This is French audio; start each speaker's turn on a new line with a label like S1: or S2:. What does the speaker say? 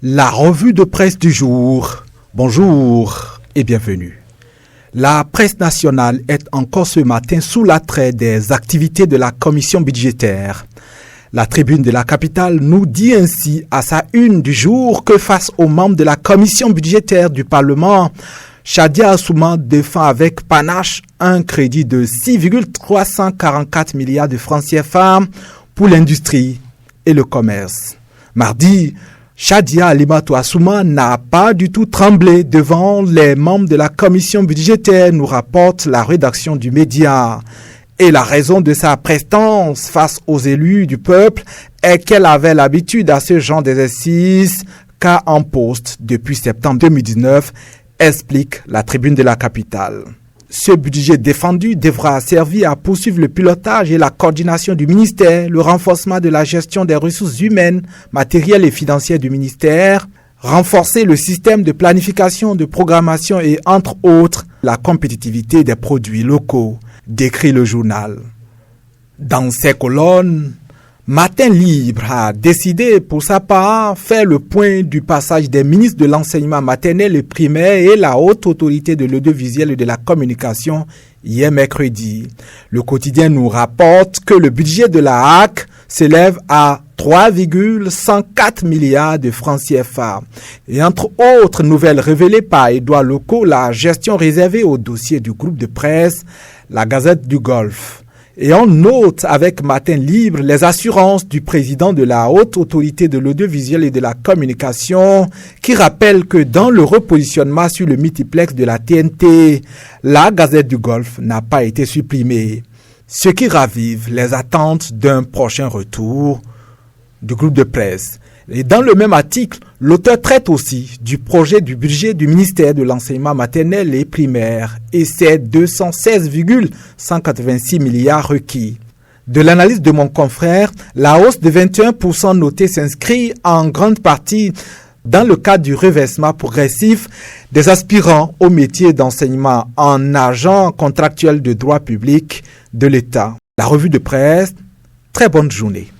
S1: La revue de presse du jour. Bonjour et bienvenue. La presse nationale est encore ce matin sous l'attrait des activités de la commission budgétaire. La tribune de la capitale nous dit ainsi à sa une du jour que face aux membres de la commission budgétaire du Parlement, Shadia Assouma défend avec panache un crédit de 6,344 milliards de francs CFA pour l'industrie et le commerce. Mardi, Shadia Alimatou Assouma n'a pas du tout tremblé devant les membres de la commission budgétaire, nous rapporte la rédaction du média. Et la raison de sa prestance face aux élus du peuple est qu'elle avait l'habitude à ce genre d'exercice cas en poste depuis septembre 2019, explique la tribune de la capitale. Ce budget défendu devra servir à poursuivre le pilotage et la coordination du ministère, le renforcement de la gestion des ressources humaines, matérielles et financières du ministère, renforcer le système de planification, de programmation et, entre autres, la compétitivité des produits locaux, décrit le journal. Dans ses colonnes, Matin Libre a décidé pour sa part faire le point du passage des ministres de l'enseignement maternel et primaire et la haute autorité de l'audiovisuel et de la communication hier mercredi. Le quotidien nous rapporte que le budget de la HAC s'élève à 3,104 milliards de francs CFA. Et entre autres nouvelles révélées par Édouard Locaux, la gestion réservée au dossier du groupe de presse, la Gazette du Golfe. Et on note avec Matin Libre les assurances du président de la haute autorité de l'audiovisuel et de la communication qui rappelle que dans le repositionnement sur le multiplex de la TNT, la Gazette du Golfe n'a pas été supprimée. Ce qui ravive les attentes d'un prochain retour du groupe de presse. Et dans le même article, l'auteur traite aussi du projet du budget du ministère de l'enseignement maternel et primaire et ses 216,186 milliards requis. De l'analyse de mon confrère, la hausse de 21% notée s'inscrit en grande partie dans le cadre du reversement progressif des aspirants au métier d'enseignement en agent contractuel de droit public de l'État. La revue de presse, très bonne journée.